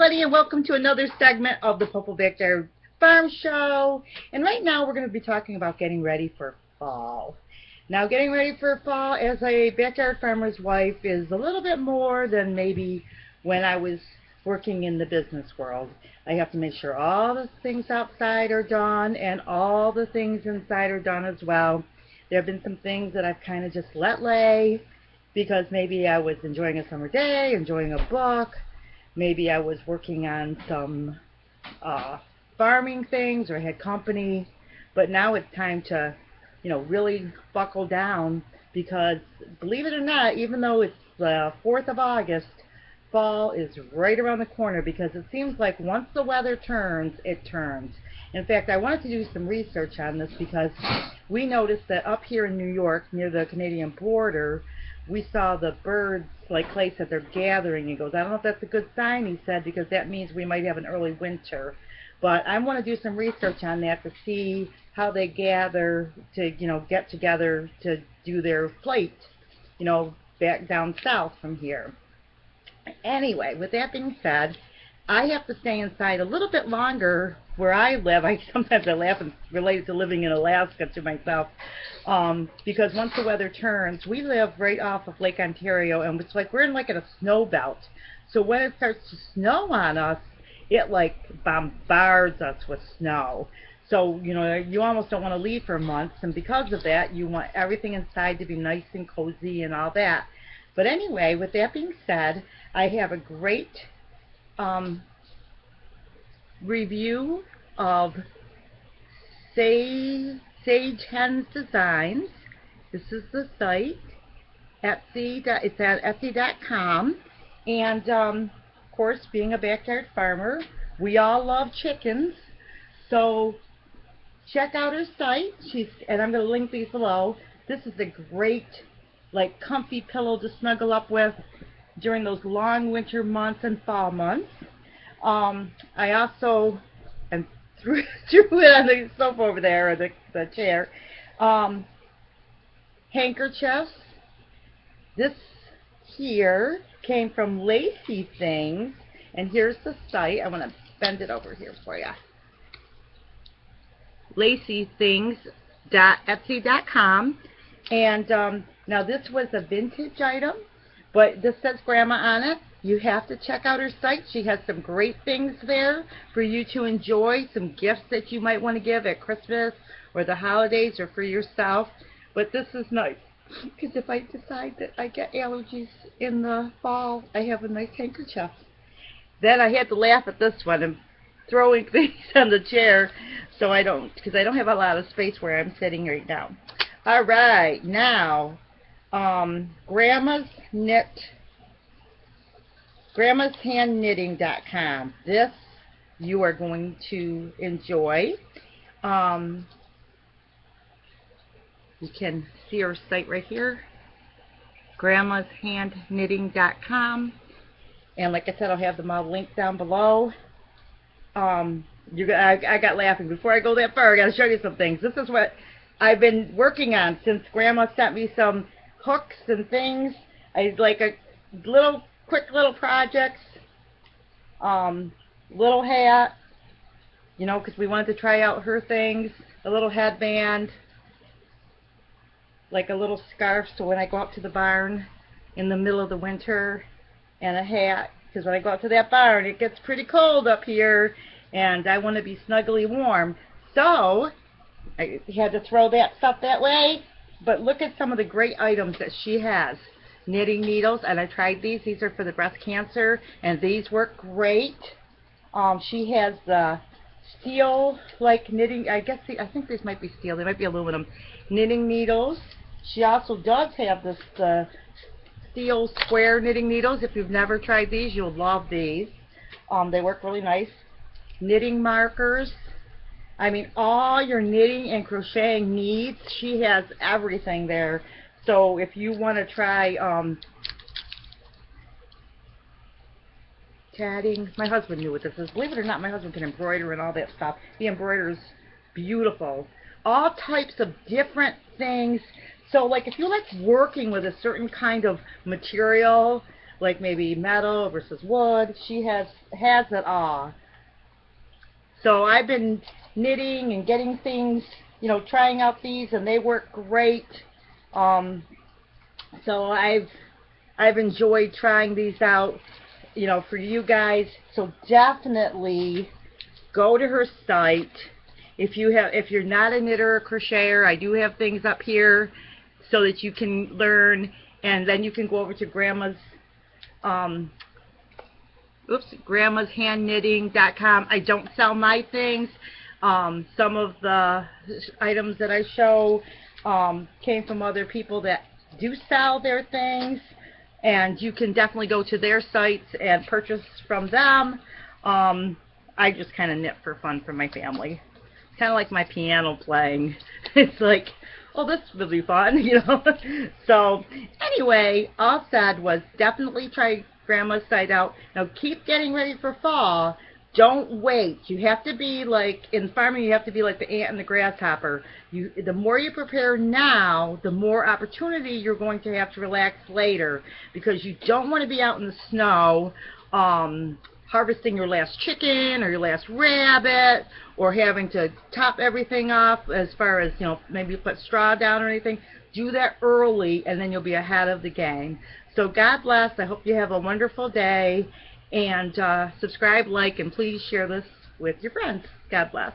everybody, and welcome to another segment of the Pople Backyard Farm Show. And right now we're going to be talking about getting ready for fall. Now, getting ready for fall as a backyard farmer's wife is a little bit more than maybe when I was working in the business world. I have to make sure all the things outside are done and all the things inside are done as well. There have been some things that I've kind of just let lay because maybe I was enjoying a summer day, enjoying a book. Maybe I was working on some farming things or had company, but now it's time to, really buckle down because, believe it or not, even though it's the 4th of August, fall is right around the corner because it seems like once the weather turns, it turns. In fact, I wanted to do some research on this because we noticed that up here in New York, near the Canadian border, we saw the birds, like Clay said, they're gathering. He goes, I don't know if that's a good sign, he said, because that means we might have an early winter. But I want to do some research on that to see how they gather to, get together to do their flight, back down south from here. Anyway, with that being said, I have to stay inside a little bit longer where I live. Sometimes I laugh and relate it to living in Alaska to myself, because once the weather turns, we live right off of Lake Ontario, and it's like we're in a snow belt. So when it starts to snow on us, it bombards us with snow. So, you almost don't want to leave for months, and because of that, you want everything inside to be nice and cozy and all that. But anyway, with that being said, I have a great review of Sage Hens Designs. This is the site. Etsy. It's at Etsy.com. And of course, being a backyard farmer, we all love chickens. So check out her site. And I'm going to link these below. This is a great, comfy pillow to snuggle up with during those long winter months and fall months. I also threw it on the sofa over there, or the chair. Handkerchiefs. This here came from Lacy Things, and here's the site. I want to bend it over here for you. LacyThings.etsy.com. And now this was a vintage item, but this says Grandma on it. You have to check out her site. She has some great things there for you to enjoy, some gifts that you might want to give at Christmas or the holidays or for yourself. But this is nice because if I decide that I get allergies in the fall, I have a nice handkerchief. Then I had to laugh at this one and throwing things on the chair because I don't have a lot of space where I'm sitting right now. All right, now Grandma'sHandKnitting.com. This you are going to enjoy. You can see our site right here, Grandma'sHandKnitting.com. And like I said, I'll have them all linked down below. I got laughing. Before I go that far, I got to show you some things. This is what I've been working on since Grandma sent me some hooks and things. I like a quick little projects. Little hat, because we wanted to try out her things. A little headband, like a little scarf, so when I go out to the barn in the middle of the winter, and a hat, because when I go out to that barn, it gets pretty cold up here, and I want to be snugly warm. So I had to throw that stuff that way. But look at some of the great items that she has. Knitting needles, and I tried these. These are for the breast cancer, and these work great. She has the steel, knitting. I think these might be steel. They might be aluminum. Knitting needles. She also does have this steel square knitting needles. If you've never tried these, you'll love these. They work really nice. Knitting markers. I mean, all your knitting and crocheting needs, she has everything there. So if you want to try tatting, my husband knew what this is. Believe it or not, my husband can embroider and all that stuff. He embroiders beautiful. All types of different things. So if you like working with a certain kind of material, like maybe metal versus wood. She has it all. So I've been knitting and getting things, you know, trying out these, and they work great. So I've enjoyed trying these out, you know, for you guys. So definitely go to her site. If you're not a knitter or crocheter, I do have things up here so that you can learn, and then you can go over to Grandma's grandmashandknitting.com. I don't sell my things. Some of the items that I show came from other people that do sell their things, and you can definitely go to their sites and purchase from them. I just kind of knit for fun for my family. It's kind of like my piano playing. It's like, oh, this will be fun, you know. So anyway, all said was definitely try Grandma's site out. Now keep getting ready for fall. Don't wait. You have to be like, in farming, you have to be like the ant and the grasshopper. The more you prepare now, the more opportunity you're going to have to relax later, because you don't want to be out in the snow harvesting your last chicken or your last rabbit, or having to top everything off as far as, you know, maybe put straw down or anything. Do that early, and then you'll be ahead of the game. So God bless. I hope you have a wonderful day. And subscribe, like, and please share this with your friends. God bless.